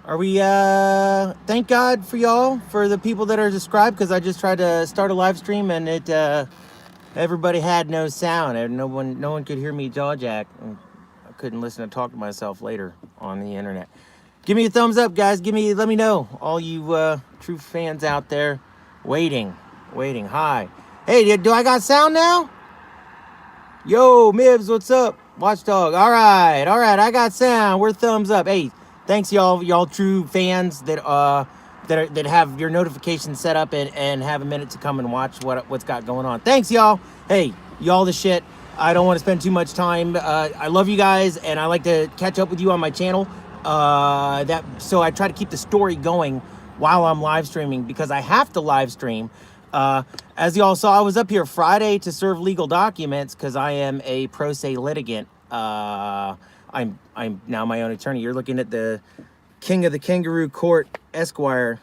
Are we, thank God for y'all, for the people that are subscribed, because I just tried to start a live stream and everybody had no sound and no one could hear me jaw jack. I couldn't listen to talk to myself later on the internet. Give me a thumbs up, guys. Let me know, all you, true fans out there waiting. Hi. Hey, do I got sound now? Yo, Mibs, what's up? Watchdog. All right. I got sound. We're thumbs up. Hey, thanks y'all true fans that have your notifications set up and have a minute to come and watch what's got going on. Thanks, y'all. Hey, y'all the shit. I don't want to spend too much time. I love you guys, and I like to catch up with you on my channel. So I try to keep the story going while I'm live streaming, because I have to live stream. As y'all saw, I was up here Friday to serve legal documents because I am a pro se litigant. I'm now my own attorney. You're looking at the King of the Kangaroo Court Esquire,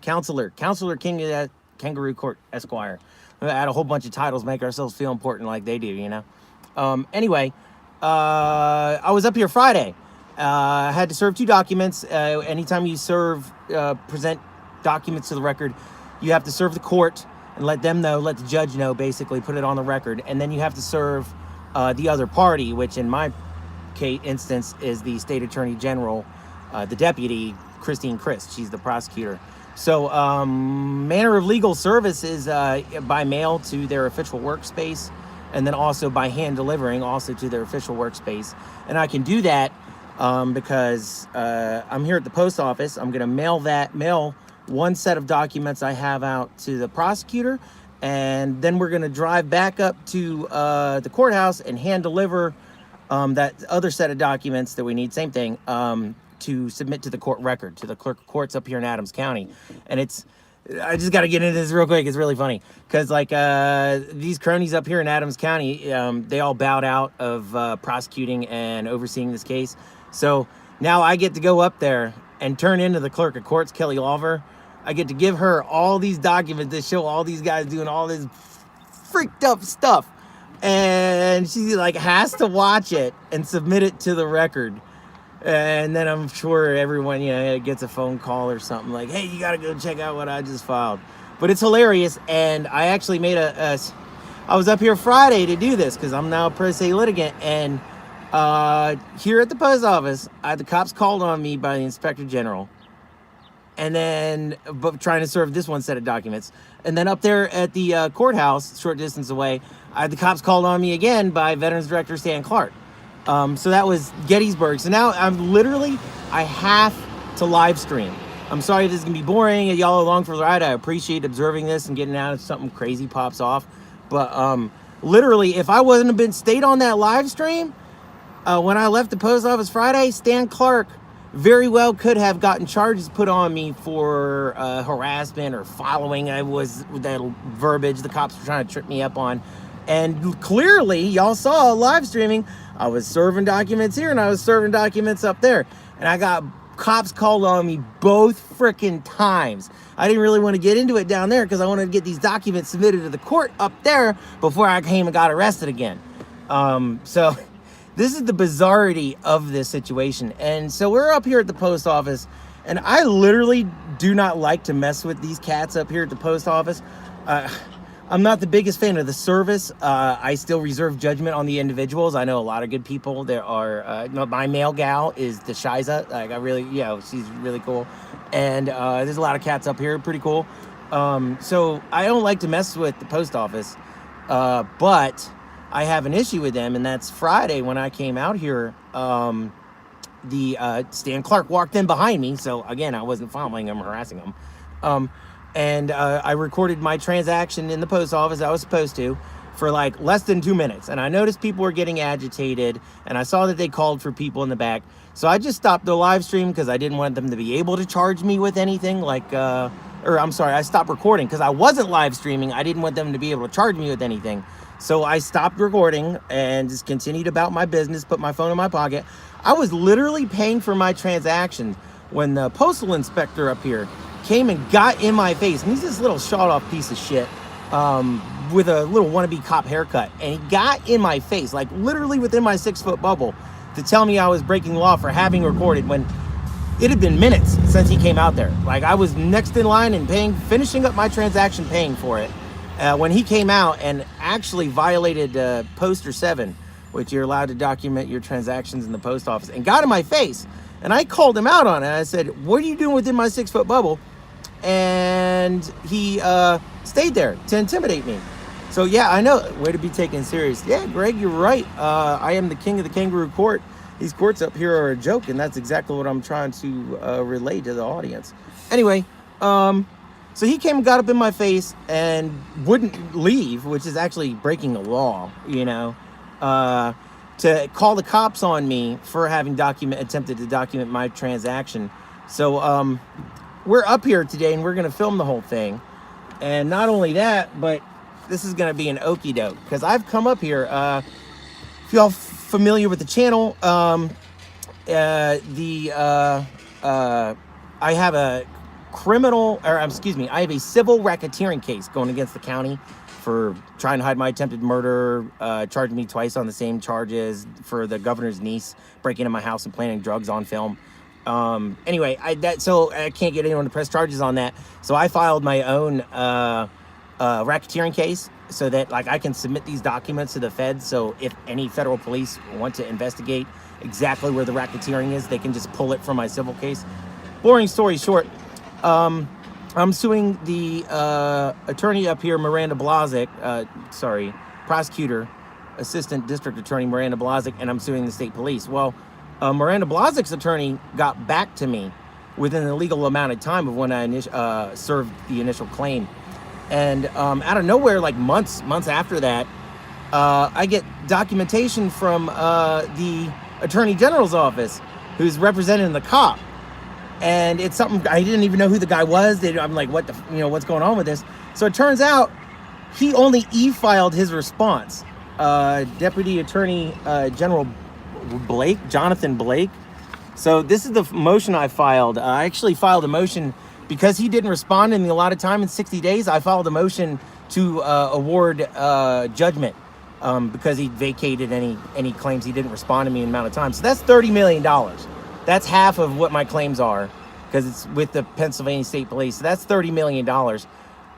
Counselor King of the Kangaroo Court Esquire. I had a whole bunch of titles, make ourselves feel important like they do, you know. Anyway, I was up here Friday. I had to serve 2 documents. Anytime you present documents to the record, you have to serve the court and let the judge know, basically, put it on the record. And then you have to serve the other party, which in my instance is the state attorney general, the deputy, Christine Christ. She's the prosecutor. So manner of legal service is by mail to their official workspace, and then also by hand delivering also to their official workspace. And I can do that because I'm here at the post office. I'm going to mail one set of documents I have out to the prosecutor, and then we're going to drive back up to the courthouse and hand deliver that other set of documents that we need, same thing, to submit to the court record, to the clerk of courts up here in Adams County. And I just got to get into this real quick. It's really funny because these cronies up here in Adams County, they all bowed out of prosecuting and overseeing this case. So now I get to go up there and turn into the clerk of courts, Kelly Lawver. I get to give her all these documents that show all these guys doing all this freaked up stuff. And she has to watch it and submit it to the record. And then I'm sure everyone, gets a phone call or something like, hey, you got to go check out what I just filed. But it's hilarious. And I actually made I was up here Friday to do this because I'm now a pro se litigant. And here at the post office, the cops called on me by the inspector general. And then, trying to serve this one set of documents. And then up there at the courthouse, short distance away, the cops called on me again by Veterans Director Stan Clark. So that was Gettysburg. So now I have to live stream. I'm sorry this is going to be boring. Y'all are along for the ride. I appreciate observing this and getting out if something crazy pops off. But literally, if I wasn't stayed on that live stream, when I left the post office Friday, Stan Clark very well could have gotten charges put on me for harassment or following. I was that verbiage the cops were trying to trip me up on. And clearly, y'all saw live streaming, I was serving documents here and I was serving documents up there. And I got cops called on me both freaking times. I didn't really want to get into it down there because I wanted to get these documents submitted to the court up there before I came and got arrested again. So this is the bizarrity of this situation. And so we're up here at the post office, and I literally do not like to mess with these cats up here at the post office. I'm not the biggest fan of the service. I still reserve judgment on the individuals. I know a lot of good people. There are, my mail gal is the Shiza. She's really cool. And there's a lot of cats up here, pretty cool. So I don't like to mess with the post office, but I have an issue with them, and that's Friday when I came out here. Stan Clark walked in behind me, so again, I wasn't following him, harassing him. And I recorded my transaction in the post office I was supposed to for less than 2 minutes. And I noticed people were getting agitated, and I saw that they called for people in the back. So I just stopped the live stream because I didn't want them to be able to charge me with anything I stopped recording because I wasn't live streaming. I didn't want them to be able to charge me with anything. So I stopped recording and just continued about my business, put my phone in my pocket. I was literally paying for my transaction when the postal inspector up here came and got in my face. And he's this little shot-off piece of shit with a little wannabe cop haircut. And he got in my face, literally within my 6-foot bubble, to tell me I was breaking law for having recorded when it had been minutes since he came out there. Like, I was next in line and finishing up my transaction, paying for it, when he came out and actually violated Poster 7, which you're allowed to document your transactions in the post office, and got in my face. And I called him out on it. I said, what are you doing within my 6-foot bubble? And he stayed there to intimidate me. So yeah, I know, way to be taken serious. Yeah, Greg, you're right. I am the king of the kangaroo court. These courts up here are a joke, and that's exactly what I'm trying to relay to the audience. Anyway, so he came and got up in my face and wouldn't leave, which is actually breaking the law, you know, to call the cops on me for having attempted to document my transaction. So we're up here today, and we're going to film the whole thing. And not only that, but this is going to be an okie doke, because I've come up here. If y'all familiar with the channel, I have a I have a civil racketeering case going against the county for trying to hide my attempted murder, charging me twice on the same charges for the governor's niece breaking into my house and planting drugs on film. Anyway, so I can't get anyone to press charges on that. So I filed my own racketeering case, so that like I can submit these documents to the feds. So if any federal police want to investigate exactly where the racketeering is, they can just pull it from my civil case. Boring story short, I'm suing the attorney up here, Miranda Blazik, prosecutor, assistant district attorney Miranda Blazik, and I'm suing the state police. Well, Miranda Blazik's attorney got back to me within the legal amount of time of when I served the initial claim. And out of nowhere, like months after that, I get documentation from the Attorney General's office, who's representing the cop. And it's something, I didn't even know who the guy was. I'm like, what's going on with this? So it turns out he only e-filed his response. Deputy Attorney General Jonathan Blake. So this is the motion I filed. I actually filed a motion because he didn't respond in the allotted time in 60 days. I filed a motion to award judgment because he vacated any claims he didn't respond to me in an amount of time. So that's $30 million. That's half of what my claims are, because it's with the Pennsylvania State Police. So that's $30 million.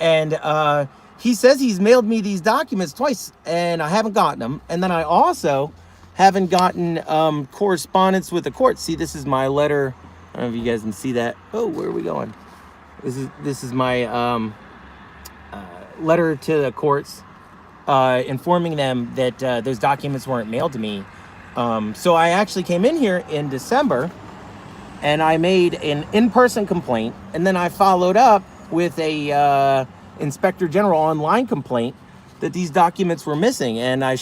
And he says he's mailed me these documents twice, and I haven't gotten them. And then I also haven't gotten correspondence with the court. See, this is my letter. I don't know if you guys can see that. Oh, where are we going? This is my letter to the courts, informing them that those documents weren't mailed to me. So I actually came in here in December, and I made an in-person complaint, and then I followed up with a Inspector General online complaint that these documents were missing. And I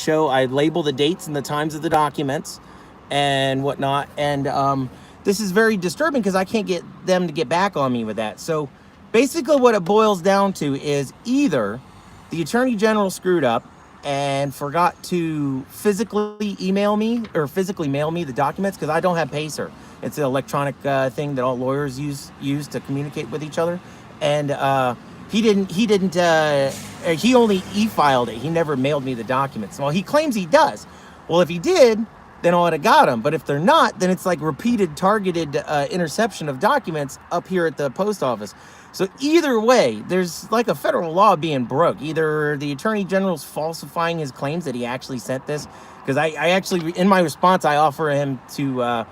label the dates and the times of the documents and whatnot. And this is very disturbing because I can't get them to get back on me with that. So basically what it boils down to is either the Attorney General screwed up and forgot to physically email me or physically mail me the documents, because I don't have Pacer. It's an electronic thing that all lawyers use to communicate with each other. And he only e-filed it. He never mailed me the documents. Well, he claims he does. Well, if he did, then I would have got them. But if they're not, then it's like repeated targeted interception of documents up here at the post office. So either way, there's like a federal law being broke. Either the Attorney General's falsifying his claims that he actually sent this, because I actually, in my response, I offered to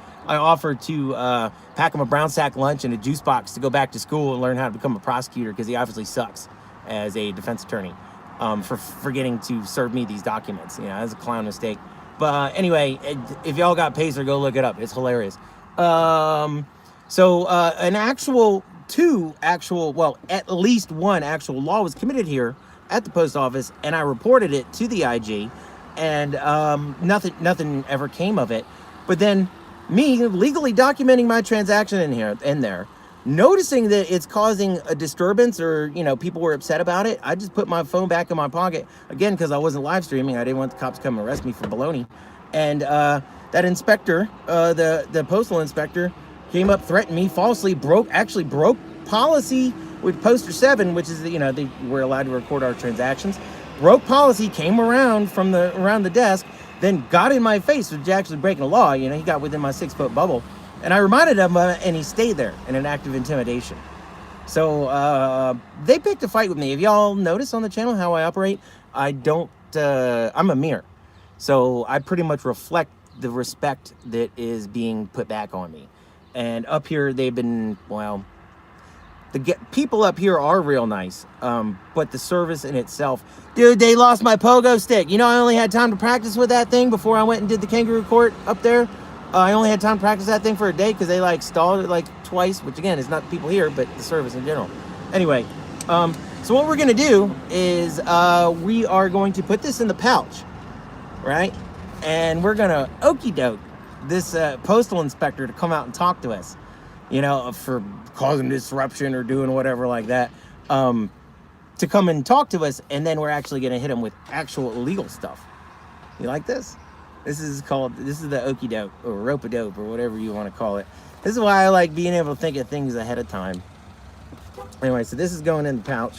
pack him a brown sack lunch and a juice box to go back to school and learn how to become a prosecutor, because he obviously sucks as a defense attorney for forgetting to serve me these documents. You know, that's a clown mistake. But anyway, if y'all got Pacer, go look it up. It's hilarious. At least one actual law was committed here at the post office, and I reported it to the IG, and nothing ever came of it. But then me legally documenting my transaction in there, noticing that it's causing a disturbance, or people were upset about it, I just put my phone back in my pocket again, because I wasn't live streaming. I didn't want the cops to come arrest me for baloney. And that inspector, the postal inspector, came up, threatened me, falsely broke policy with Poster 7, which is, they were allowed to record our transactions. Broke policy, came around the desk, then got in my face, which is actually breaking the law. He got within my 6-foot bubble. And I reminded him of it, and he stayed there in an act of intimidation. So they picked a fight with me. If y'all notice on the channel how I operate, I don't, I'm a mirror. So I pretty much reflect the respect that is being put back on me. And up here, they've been, well, the people up here are real nice, but the service in itself, dude, they lost my pogo stick. You know, I only had time to practice with that thing before I went and did the kangaroo court up there. I only had time to practice that thing for a day because they like stalled it like twice, which again is not the people here, but the service in general. Anyway, so what we're gonna do is we are going to put this in the pouch, right? And we're gonna okey doke this postal inspector to come out and talk to us, you know, for causing disruption or doing whatever like that, to come and talk to us, and then we're actually gonna hit him with actual illegal stuff. You like this? This is the okey doke or rope-a-dope or whatever you want to call it. This is why I like being able to think of things ahead of time. Anyway, so this is going in the pouch.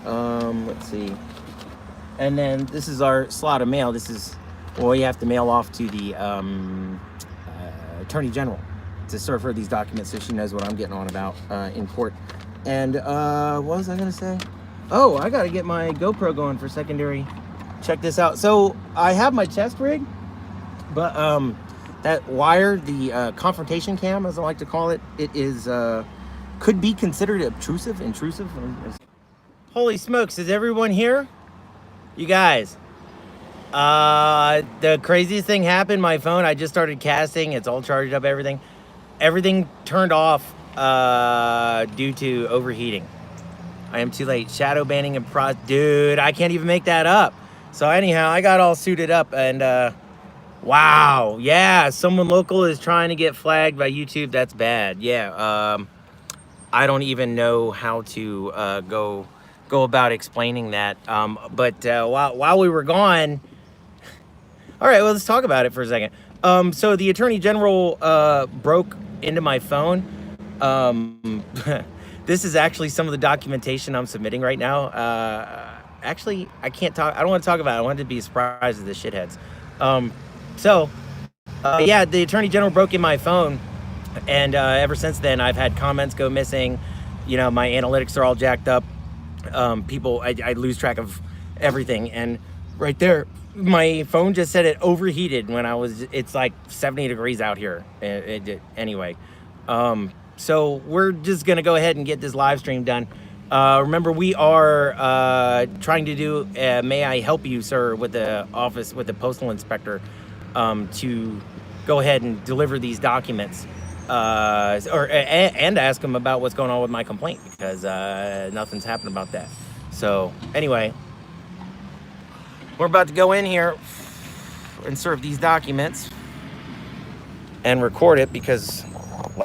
Let's see. And then this is our slot of mail. This is, well, you have to mail off to the Attorney General to serve her these documents so she knows what I'm getting on about in court. And what was I going to say? Oh, I got to get my GoPro going for secondary. Check this out. So I have my chest rig, but that wire, the confrontation cam, as I like to call it, it is could be considered intrusive. Holy smokes, is everyone here? You guys, the craziest thing happened. My phone, I just started casting. It's all charged up, everything turned off due to overheating. I am too late. Shadow banning and dude, I can't even make that up. So anyhow, I got all suited up, and wow, yeah, someone local is trying to get flagged by YouTube. That's bad. Yeah, I don't even know how to go about explaining that. But while we were gone, all right, well, let's talk about it for a second. So the Attorney General broke into my phone. This is actually some of the documentation I'm submitting right now. Actually, I can't talk. I don't want to talk about it. I wanted to be surprised at the shitheads. Yeah, the Attorney General broke in my phone, and ever since then, I've had comments go missing. You know, my analytics are all jacked up. I lose track of everything. And right there, my phone just said it overheated when it's like 70 degrees out here. Anyway, so we're just gonna go ahead and get this live stream done. Remember, we are trying to do May I Help You, Sir, with the postal inspector, to go ahead and deliver these documents, and ask him about what's going on with my complaint, because nothing's happened about that. So anyway, we're about to go in here and serve these documents and record it, because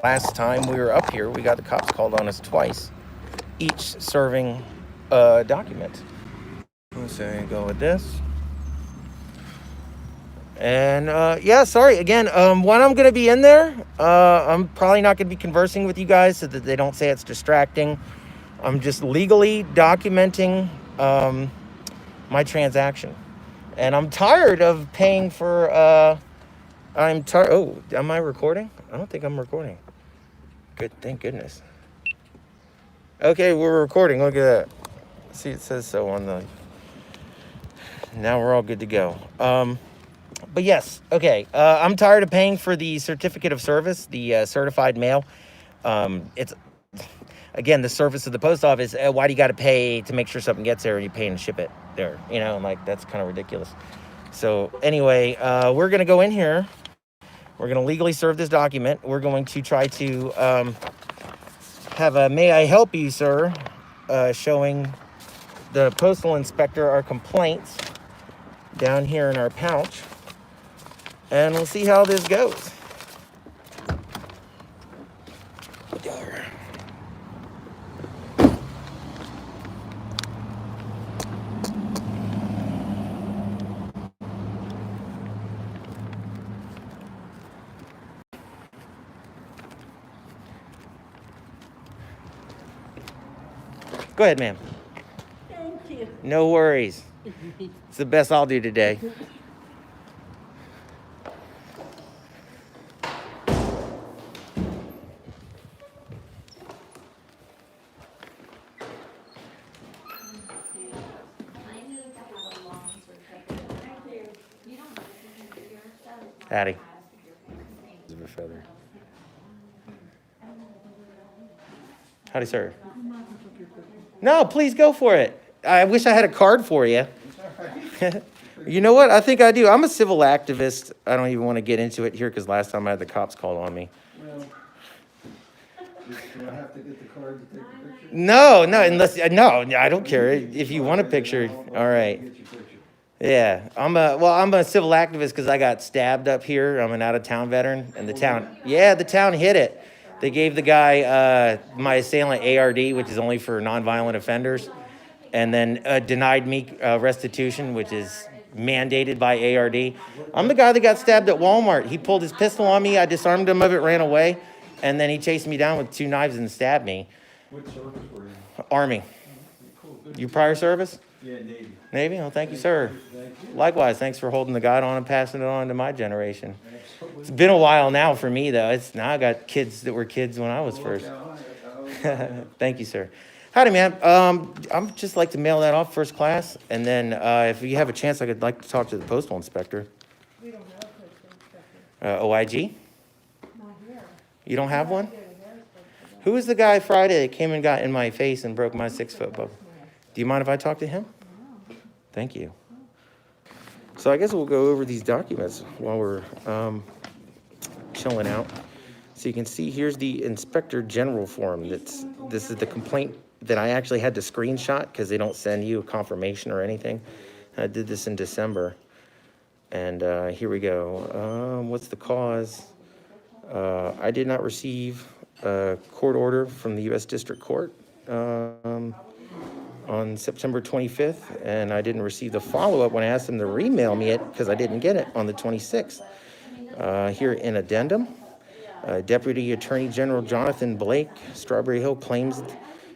last time we were up here, we got the cops called on us twice, each serving a document. Let's go with this. And yeah, sorry again. When I'm gonna be in there, I'm probably not gonna be conversing with you guys so that they don't say it's distracting. I'm just legally documenting my transaction, and I'm tired of paying for. I'm tired. Oh, am I recording? I don't think I'm recording. Good, thank goodness. Okay, we're recording. Look at that. See, it says so on the. Now we're all good to go. But yes, okay. I'm tired of paying for the certificate of service, the certified mail. It's, again, the service of the post office. Why do you got to pay to make sure something gets there and you pay and ship it there? You know, like, that's kind of ridiculous. So anyway, we're going to go in here. We're going to legally serve this document. We're going to try to have a May I Help You, Sir, showing the postal inspector our complaints down here in our pouch. And we'll see how this goes. Go ahead, ma'am. Thank you. No worries. It's the best I'll do today. Howdy. Of a feather. Howdy, sir. No, please go for it. I wish I had a card for you. You know what? I think I do. I'm a civil activist. I don't even want to get into it here because last time I had the cops called on me. Well, do I have to get the card to take a picture? No, no, I don't care. If you want a picture, all right. Get your picture. Yeah, I'm a civil activist because I got stabbed up here. I'm an out-of-town veteran, and the town hit it. They gave the guy my assailant ARD, which is only for nonviolent offenders, and then denied me restitution, which is mandated by ARD. I'm the guy that got stabbed at Walmart. He pulled his pistol on me. I disarmed him of it, ran away, and then he chased me down with 2 knives and stabbed me. What service were you in? Army. Cool. Good. You prior service? Yeah, Navy. Navy? Well, thank you, sir. Thank you. Likewise, thanks for holding the guide on and passing it on to my generation. Absolutely. It's been a while now for me, though. Now I got kids that were kids when I was first. Thank you, sir. Howdy, man. I'd just like to mail that off first class, and then if you have a chance, I'd like to talk to the postal inspector. We don't have a postal inspector. OIG? Not here. You don't have one? Yeah, the mayor's supposed to Who was the guy Friday that came and got in my face and broke my 6-foot bubble? Do you mind if I talk to him? know. Thank you. So I guess we'll go over these documents while we're chilling out. So you can see here's the Inspector General form. This is the complaint that I actually had to screenshot because they don't send you a confirmation or anything. I did this in December. And here we go. What's the cause? I did not receive a court order from the U.S. District Court on September 25th, and I didn't receive the follow-up when I asked them to remail me it because I didn't get it on the 26th. Here in addendum, Deputy Attorney General Jonathan Blake, Strawberry Hill, claims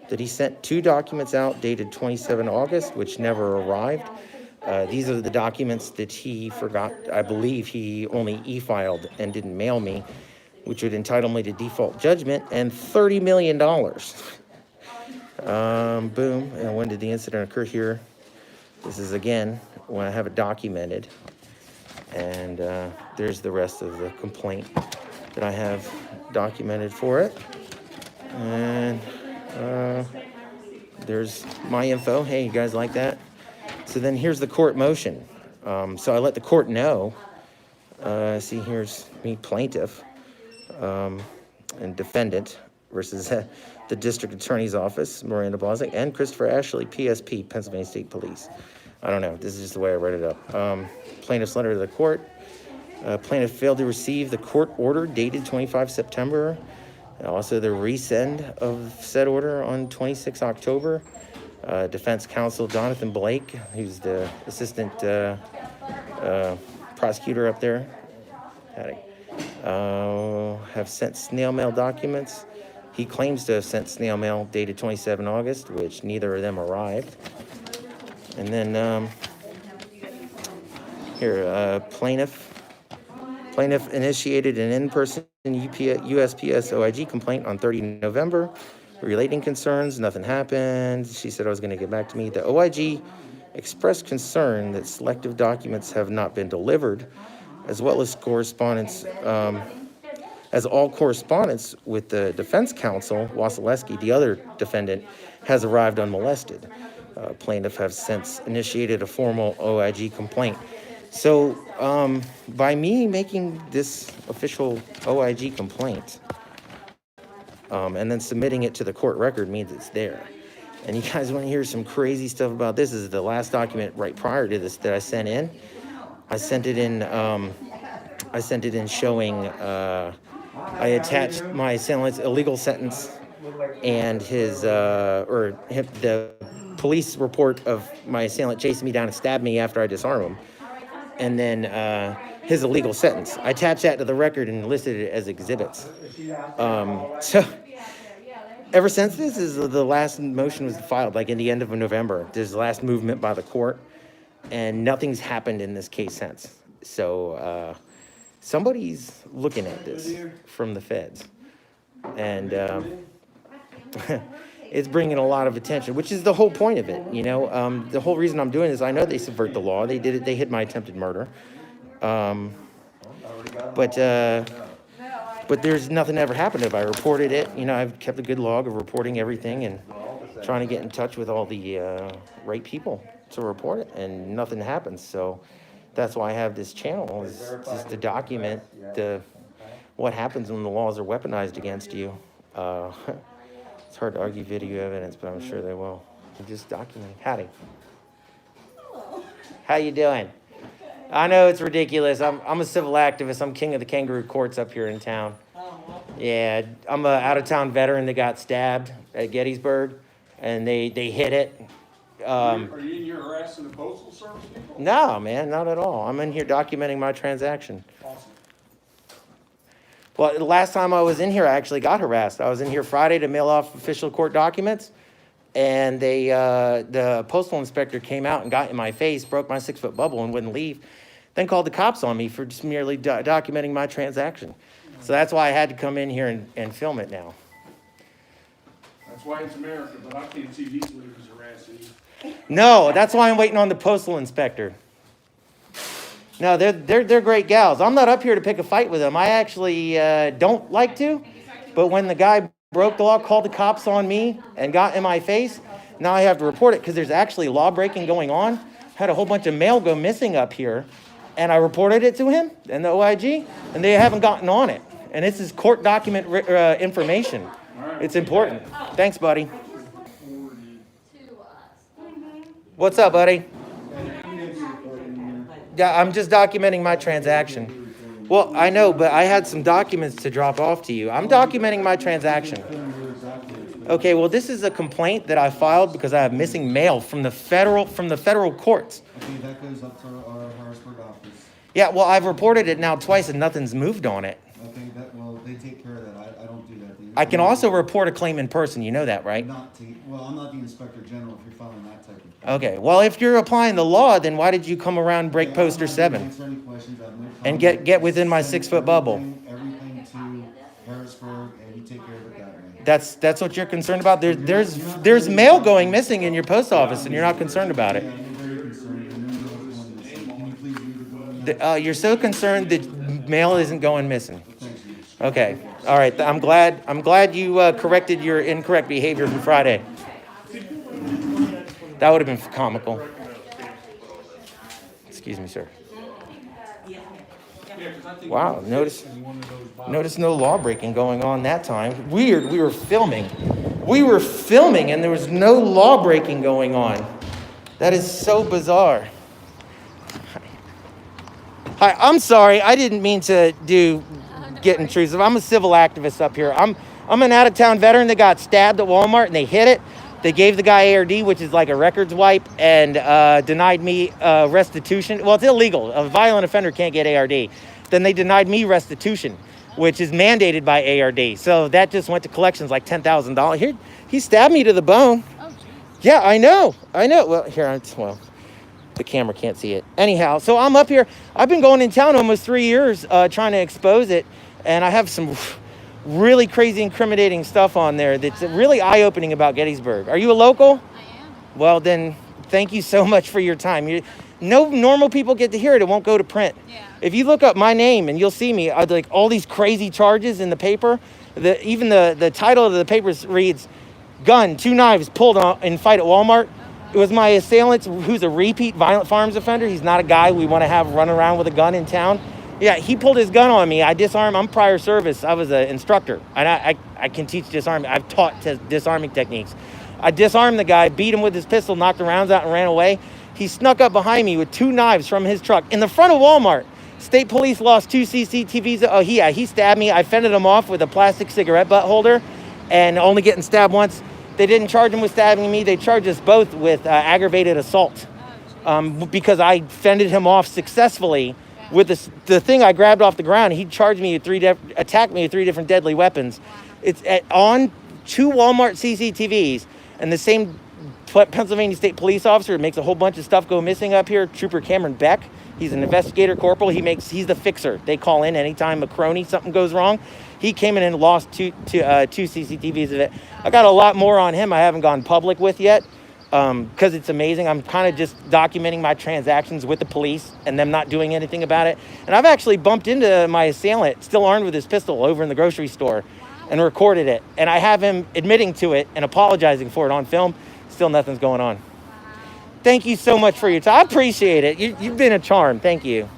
that he sent 2 documents out dated 27 August, which never arrived. These are the documents that he forgot. I believe he only e-filed and didn't mail me, which would entitle me to default judgment and $30 million. Boom. And when did the incident occur here? This is, again, when I have it documented. And there's the rest of the complaint that I have documented for it. And there's my info. Hey, you guys like that? So then here's the court motion. So I let the court know. See, here's me, plaintiff and defendant versus the district attorney's office, Miranda Blazek, and Christopher Ashley, PSP, Pennsylvania State Police. I don't know. This is just the way I read it up. Plaintiff's letter to the court. Plaintiff failed to receive the court order dated 25 September. And also the resend of said order on 26 October. Defense counsel Jonathan Blake, who's the assistant prosecutor up there, have sent snail mail documents. He claims to have sent snail mail dated 27 August, which neither of them arrived. And then here, plaintiff initiated an in-person USPS OIG complaint on 30 November relating concerns. Nothing happened. She said I was going to get back to me. The OIG expressed concern that selective documents have not been delivered, as well as correspondence, as all correspondence with the defense counsel, Wasilewski, the other defendant, has arrived unmolested. Plaintiff have since initiated a formal OIG complaint. So by me making this official OIG complaint and then submitting it to the court record means it's there. And you guys want to hear some crazy stuff about this? This is the last document right prior to this that I sent in. I sent it in showing I attached my assailant's illegal sentence and the police report of my assailant chasing me down and stabbed me after I disarmed him. And then his illegal sentence. I attached that to the record and listed it as exhibits. So ever since this is the last motion was filed, like in the end of November, there's the last movement by the court, and nothing's happened in this case since. So somebody's looking at this from the feds, and it's bringing a lot of attention, which is the whole point of it. You know, the whole reason I'm doing this, I know they subvert the law. They did it. They hid my attempted murder. but there's nothing ever happened to it. I reported it. You know, I've kept a good log of reporting everything and trying to get in touch with all the right people to report it, and nothing happens. So that's why I have this channel, is just to document what happens when the laws are weaponized against you. It's hard to argue video evidence, but I'm sure they will. I'm just documenting. Howdy. How you doing? I know it's ridiculous. I'm a civil activist. I'm king of the kangaroo courts up here in town. Yeah, I'm a out-of-town veteran that got stabbed at Gettysburg, and they hit it. Are you in here harassing the postal service people? No, man, not at all. I'm in here documenting my transaction. Awesome. Well, the last time I was in here, I actually got harassed. I was in here Friday to mail off official court documents, and the postal inspector came out and got in my face, broke my 6-foot bubble, and wouldn't leave. Then called the cops on me for just merely documenting my transaction. So that's why I had to come in here and film it now. That's why it's America, but I can't see these ladies harassing you. No, that's why I'm waiting on the postal inspector. No, they're great gals. I'm not up here to pick a fight with them. I actually don't like to, but when the guy broke the law, called the cops on me, and got in my face, now I have to report it because there's actually law breaking going on. Had a whole bunch of mail go missing up here, and I reported it to him and the OIG, and they haven't gotten on it. And this is court document information. It's important. Thanks, buddy. What's up, buddy? Yeah, I'm just documenting my transaction. Well, I know, but I had some documents to drop off to you. I'm documenting my transaction. Okay, well, this is a complaint that I filed because I have missing mail from the federal courts. Okay, that goes up to our Harrisburg office. Yeah, well, I've reported it now twice and nothing's moved on it. Okay, they take care of that. I don't do that. I can also report a claim in person. You know that, right? I'm not the inspector general if you're filing that type of thing. Okay, well, if you're applying the law, then why did you come around and break Yeah, poster I'm not 7? gonna answer any questions. I have no And comment. get within my Send 6-foot bubble. Everything to Harrisburg, and you take care of it that way. That's what you're concerned about? There's mail going missing in your post office, and you're not concerned about it. Yeah, I'm very concerned. And then going missing. Can you please read the going? You're so concerned that mail isn't going missing. Thank you. Okay, all right. I'm glad you corrected your incorrect behavior from Friday. That would have been comical. Excuse me, sir. Wow, notice no law breaking going on that time. Weird, we were filming and there was no law breaking going on. That is so bizarre. Hi, I'm sorry, I didn't mean to get intrusive. I'm a civil activist up here. I'm an out-of-town veteran that got stabbed at Walmart and they hit it. They gave the guy ARD, which is like a records wipe, and denied me restitution. Well, it's illegal. A violent offender can't get ARD. Then they denied me restitution, which is mandated by ARD. So that just went to collections like $10,000. Here, he stabbed me to the bone. Oh, geez. Yeah, I know. Well, the camera can't see it. Anyhow, so I'm up here. I've been going in town almost 3 years trying to expose it, and I have some really crazy incriminating stuff on there that's really eye-opening about Gettysburg. Are you a local? I am. Well, then thank you so much for your time. No normal people get to hear it. It won't go to print. Yeah. If you look up my name and you'll see me, like all these crazy charges in the paper. Even the title of the paper reads, "Gun, 2 knives pulled in fight at Walmart." It was my assailant who's a repeat violent firearms offender. He's not a guy we want to have run around with a gun in town. Yeah, he pulled his gun on me. I disarmed. I'm prior service. I was an instructor. And I can teach disarming. I've taught disarming techniques. I disarmed the guy, beat him with his pistol, knocked the rounds out, and ran away. He snuck up behind me with 2 knives from his truck in the front of Walmart. State police lost 2 CCTVs. Oh, he stabbed me. I fended him off with a plastic cigarette butt holder and only getting stabbed once. They didn't charge him with stabbing me. They charged us both with aggravated assault because I fended him off successfully with the thing I grabbed off the ground. He charged me with attacked me with 3 different deadly weapons. It's on 2 Walmart CCTVs, and the same Pennsylvania State police officer makes a whole bunch of stuff go missing up here. Trooper Cameron Beck. He's an investigator corporal. He's the fixer. They call in anytime a crony, something goes wrong. He came in and lost two CCTVs of it. I got a lot more on him I haven't gone public with yet. because it's amazing. I'm kind of just documenting my transactions with the police and them not doing anything about it. And I've actually bumped into my assailant, still armed with his pistol, over in the grocery store and recorded it. And I have him admitting to it and apologizing for it on film. Still nothing's going on. Thank you so much for your time. I appreciate it. You've been a charm. Thank you.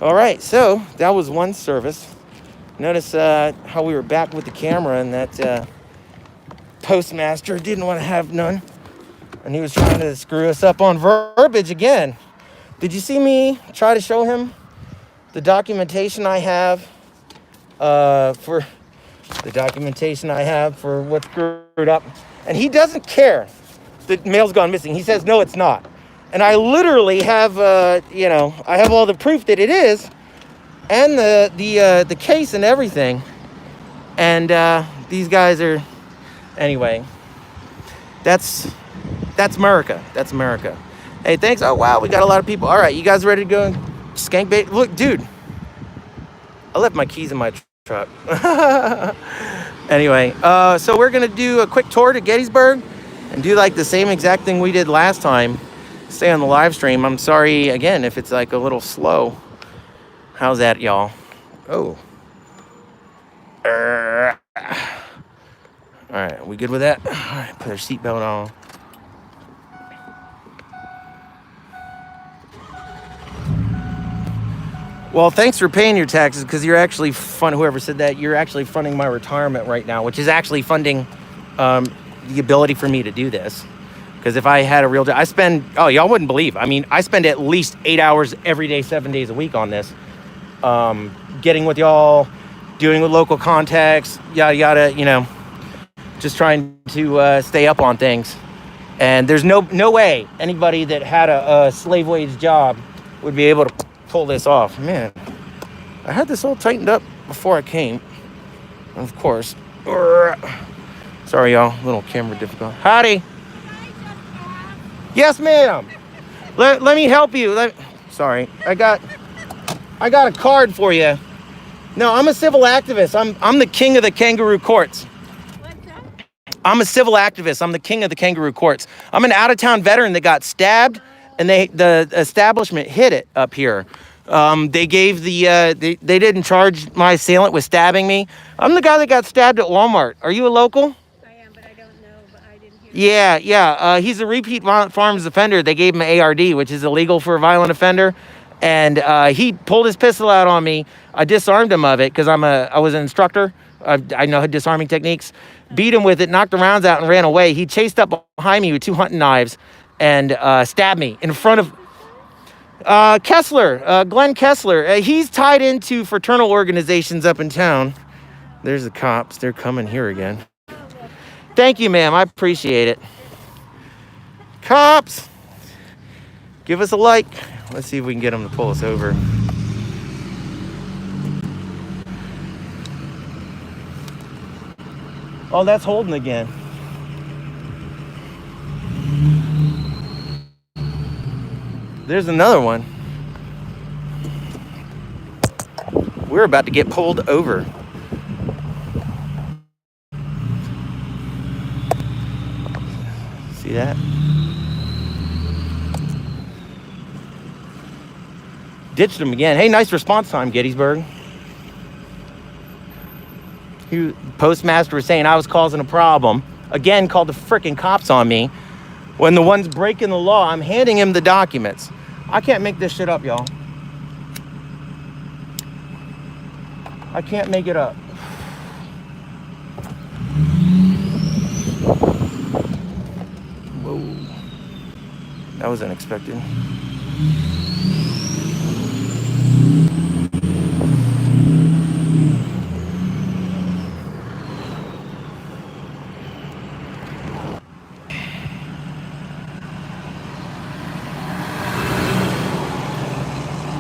All right, so that was one service. Notice how we were back with the camera and that postmaster didn't want to have none. And he was trying to screw us up on verbiage again. Did you see me try to show him the documentation I have for what's screwed up? And he doesn't care that mail's gone missing. He says, no, it's not. And I literally have, I have all the proof that it is, and the case and everything. And these guys are, anyway. That's America. That's America. Hey, thanks. Oh wow, we got a lot of people. All right, you guys ready to go and skank bait? Look, dude, I left my keys in my truck. Anyway, so we're gonna do a quick tour to Gettysburg and do like the same exact thing we did last time. Stay on the live stream. I'm sorry again if it's like a little slow. How's that, y'all? Oh. All right, we good with that? All right, put our seatbelt on. Well, thanks for paying your taxes, because you're actually whoever said that, you're actually funding my retirement right now, which is actually funding the ability for me to do this. Because if I had a real job, y'all wouldn't believe. I mean, I spend at least 8 hours every day, 7 days a week on this. Getting with y'all, dealing with local contacts, yada, yada, just trying to stay up on things. And there's no way anybody that had a slave wage job would be able to pull this off. Man, I had this all tightened up before I came. Of course. Sorry, y'all. Little camera difficult. Howdy. Yes, ma'am. Let me help you. Sorry. I got a card for you. No, I'm a civil activist. I'm the king of the kangaroo courts. What's that? I'm a civil activist. I'm the king of the kangaroo courts. I'm an out-of-town veteran that got stabbed, and the establishment hid it up here. They gave they didn't charge my assailant with stabbing me. I'm the guy that got stabbed at Walmart. Are you a local? I am, but I don't know, but I didn't hear. Yeah. He's a repeat violent firearms offender. They gave him an ARD, which is illegal for a violent offender. And he pulled his pistol out on me. I disarmed him of it because I was an instructor. I know disarming techniques. Beat him with it, knocked the rounds out, and ran away. He chased up behind me with 2 hunting knives and stabbed me in front of Kessler, Glenn Kessler. He's tied into fraternal organizations up in town. There's the cops. They're coming here again. Thank you, ma'am. I appreciate it. Cops, give us a like. Let's see if we can get them to pull us over. Oh, that's Holden again. There's another one. We're about to get pulled over. See that? Ditched him again. Hey, nice response time, Gettysburg. Postmaster was saying I was causing a problem. Again, called the frickin' cops on me. When the one's breaking the law, I'm handing him the documents. I can't make this shit up, y'all. I can't make it up. Whoa. That was unexpected.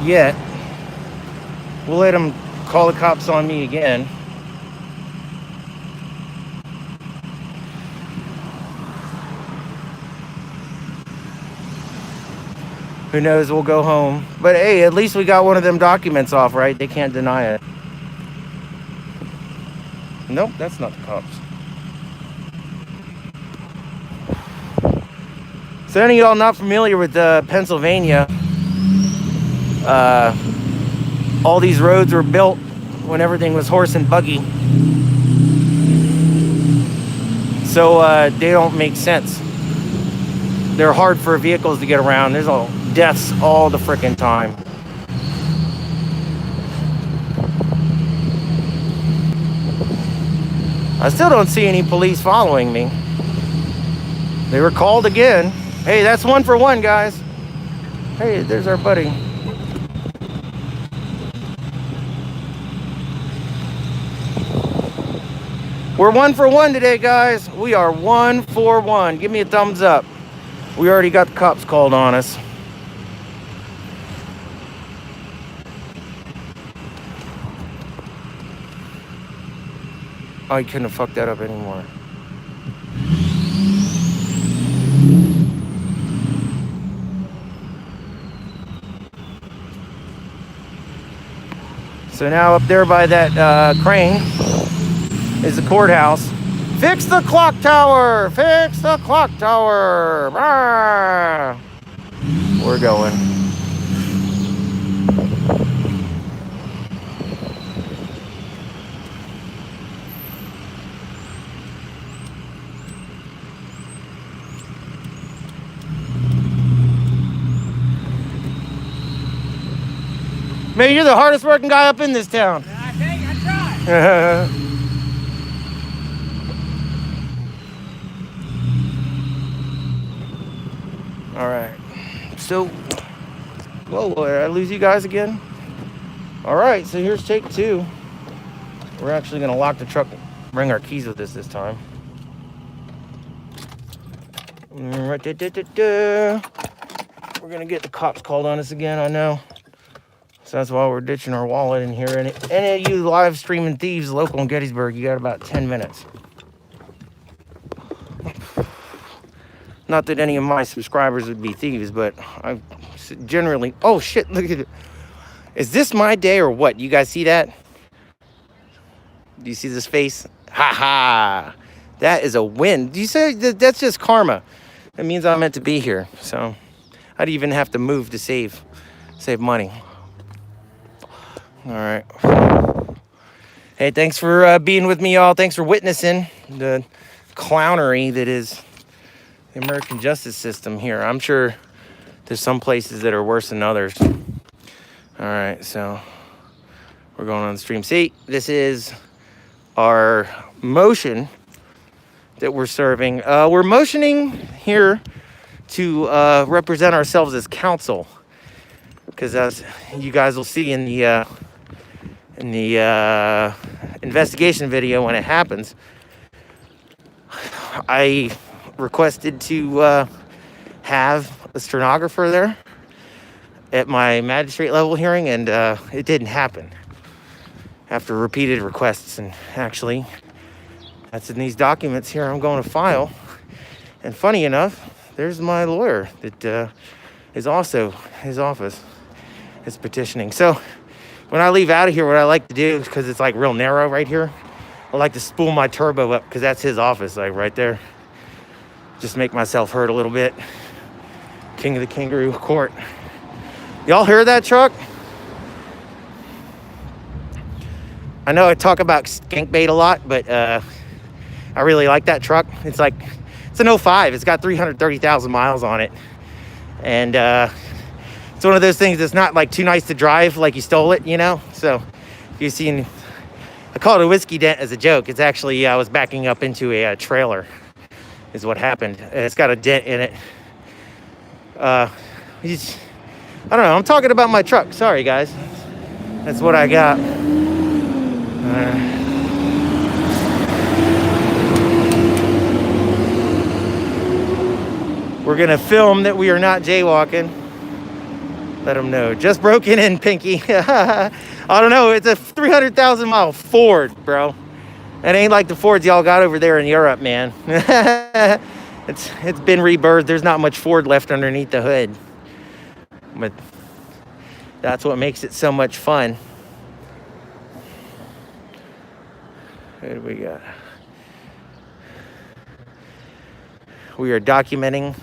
Yet, we'll let him call the cops on me again. Who knows, we'll go home. But hey, at least we got one of them documents off, right? They can't deny it. Nope, that's not the cops. So any of y'all not familiar with Pennsylvania, all these roads were built when everything was horse and buggy. So they don't make sense. They're hard for vehicles to get around. There's all deaths all the freaking time. I still don't see any police following me. They were called again. Hey, that's 1 for 1, guys. Hey, there's our buddy. We're 1 for 1 today, guys. We are 1 for 1. Give me a thumbs up. We already got the cops called on us. I couldn't have fucked that up anymore. So now up there by that crane is the courthouse. Fix the clock tower! Fix the clock tower! Arr! We're going. Man, you're the hardest working guy up in this town. I think I tried. All right. So, whoa, did I lose you guys again? All right, so here's take 2. We're actually gonna lock the truck, bring our keys with us this time. We're gonna get the cops called on us again, I know. So that's why we're ditching our wallet in here. And any of you live streaming thieves local in Gettysburg, you got about 10 minutes. Not that any of my subscribers would be thieves, but I generally... Oh, shit, look at it. Is this my day or what? You guys see that? Do you see this face? Ha ha! That is a win. Do you say that's just karma? That means I'm meant to be here. So I'd even have to move to save money. All right. Hey, thanks for being with me, y'all. Thanks for witnessing the clownery that is the American justice system here. I'm sure there's some places that are worse than others. All right, so we're going on the stream. See, this is our motion that we're serving. We're motioning here to represent ourselves as counsel, because as you guys will see in the investigation video when it happens, I requested to have a stenographer there at my magistrate level hearing, and it didn't happen after repeated requests. And actually, that's in these documents here I'm going to file. And funny enough, there's my lawyer that is also his office is petitioning. So when I leave out of here, what I like to do, because it's like real narrow right here, I like to spool my turbo up, because that's his office, like right there. Just make myself hurt a little bit. King of the Kangaroo Court. Y'all hear that truck? I know I talk about skank bait a lot, but I really like that truck. It's an 05. It's got 330,000 miles on it. And it's one of those things that's not like too nice to drive, like you stole it, you know? So you've seen, I call it a whiskey dent as a joke. It's actually, I was backing up into a trailer is what happened. It's got a dent in it. I don't know, I'm talking about my truck. Sorry, guys. That's what I got. We're gonna film that we are not jaywalking. Let them know. Just broken in, Pinky. I don't know, it's a 300,000 mile Ford, bro. It ain't like the Fords y'all got over there in Europe, man. It's been rebirthed. There's not much Ford left underneath the hood. But that's what makes it so much fun. What do we got? We are documenting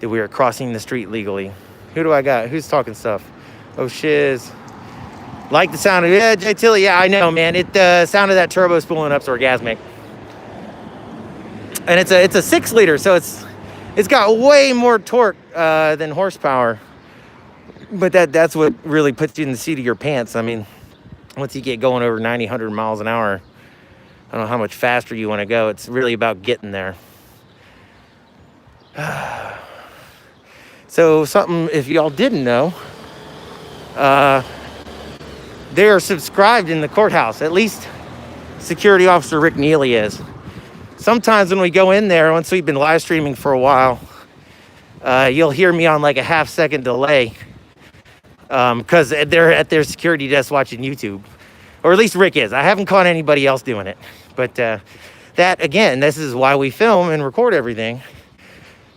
that we are crossing the street legally. Who do I got? Who's talking stuff? Oh, shiz. Like the sound of it. Jay Tilly. Yeah, I know, man. The sound of that turbo spooling up's orgasmic. And it's a 6-liter, so it's got way more torque than horsepower. But that's what really puts you in the seat of your pants. I mean, once you get going over 90, 100 miles an hour, I don't know how much faster you want to go. It's really about getting there. So something, if y'all didn't know, they are subscribed in the courthouse. At least Security Officer Rick Neely is. Sometimes when we go in there, once we've been live streaming for a while, you'll hear me on like a half-second delay because they're at their security desk watching YouTube. Or at least Rick is. I haven't caught anybody else doing it. But that, again, this is why we film and record everything.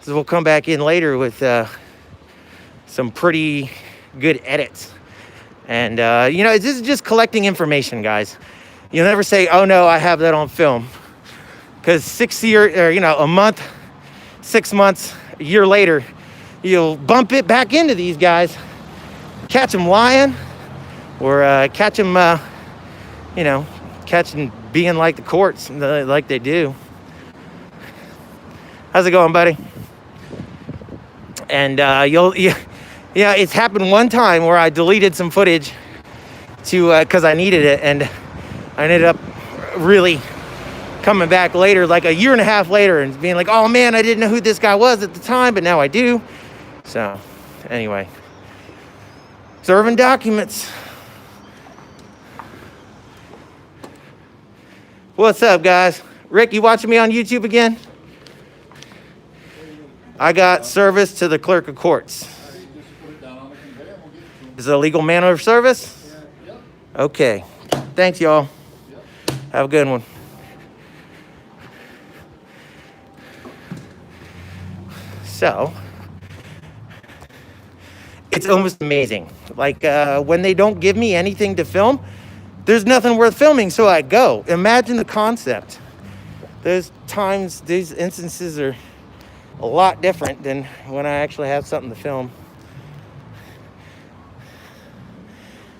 So we'll come back in later with some pretty good edits. And, this is just collecting information, guys. You'll never say, oh, no, I have that on film. Because a month, 6 months, a year later, you'll bump it back into these guys, catch them lying, or catch them, catching being like the courts, like they do. How's it going, buddy? And it's happened one time where I deleted some footage because I needed it, and I ended up really coming back later, like a year and a half later, and being like, oh man, I didn't know who this guy was at the time, but now I do. So anyway, serving documents. What's up, guys? Rick, you watching me on YouTube again? I got service to the clerk of courts. Is it a legal manner of service? Okay. Thanks, y'all. Have a good one. So, it's almost amazing. Like, when they don't give me anything to film, there's nothing worth filming, so I go. Imagine the concept. There's times, these instances are a lot different than when I actually have something to film.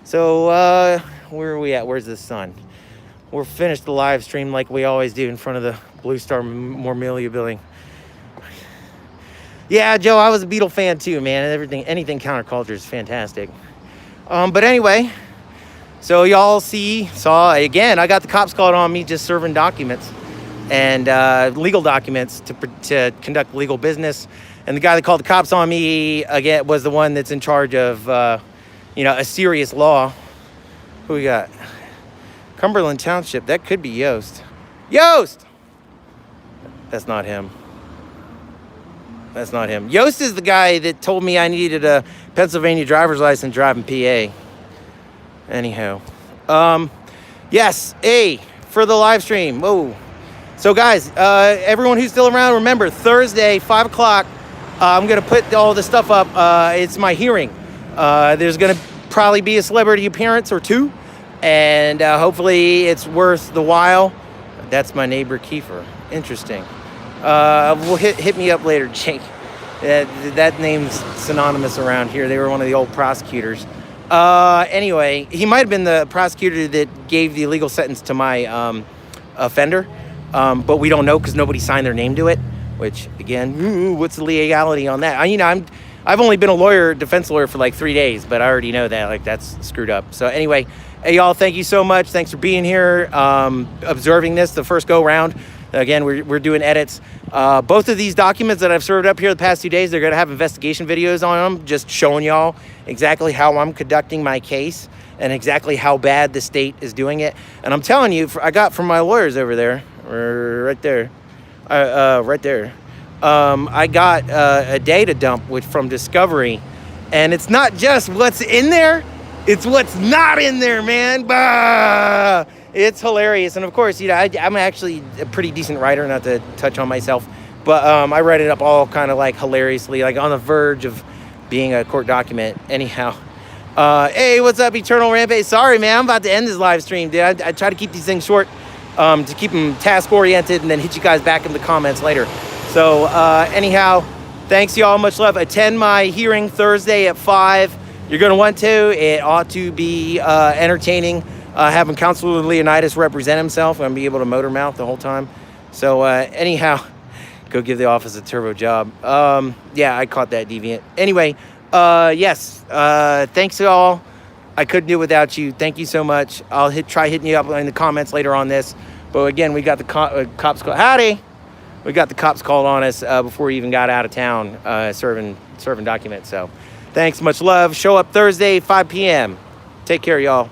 So, where are we at? Where's the sun? We're finished the live stream like we always do in front of the Blue Star Memorial Building. Yeah, Joe, I was a Beatle fan too, man. Anything counterculture is fantastic. But anyway, so y'all saw again, I got the cops called on me just serving documents and legal documents to conduct legal business. And the guy that called the cops on me again was the one that's in charge of a serious law. Who we got? Cumberland Township. That could be Yost. Yost! That's not him. That's not him. Yost is the guy that told me I needed a Pennsylvania driver's license driving PA. Anyhow. Yes, for the live stream. Whoa. So guys, everyone who's still around, remember, Thursday, 5 o'clock, I'm going to put all this stuff up. It's my hearing. There's going to probably be a celebrity appearance or two. And hopefully it's worth the while. That's my neighbor, Kiefer. Interesting. Well, hit me up later, Jake. That name's synonymous around here. They were one of the old prosecutors. Anyway, he might have been the prosecutor that gave the illegal sentence to my offender. But we don't know because nobody signed their name to it. Which, again, what's the legality on that? I've only been a defense lawyer for like 3 days, but I already know that. Like, that's screwed up. So anyway, hey, y'all, thank you so much. Thanks for being here, observing this the first go-round. Again, we're doing edits. Both of these documents that I've served up here the past 2 days, they're going to have investigation videos on them, just showing y'all exactly how I'm conducting my case and exactly how bad the state is doing it. And I'm telling you, I got from my lawyers over there, right there, I got a data dump from Discovery, and it's not just what's in there, it's what's not in there, man. Bah! It's hilarious. And of course, I'm actually a pretty decent writer, not to touch on myself, but I write it up all kind of like hilariously, like on the verge of being a court document. Anyhow, hey, what's up, Eternal Rampage? Sorry, man, I'm about to end this live stream, dude. I try to keep these things short to keep them task oriented and then hit you guys back in the comments later. So anyhow, Thanks, y'all. Much love. Attend my hearing Thursday at 5. You're going to want to. It ought to be entertaining. Having Councilor Leonidas represent himself. I'm going to be able to motor mouth the whole time. So anyhow, go give the office a turbo job. Yeah, I caught that deviant. Anyway, yes. Thanks, y'all. I couldn't do it without you. Thank you so much. I'll try hitting you up in the comments later on this. But again, we got the cops call. Howdy. We got the cops called on us before we even got out of town serving documents. So thanks, much love. Show up Thursday, 5 p.m. Take care, y'all.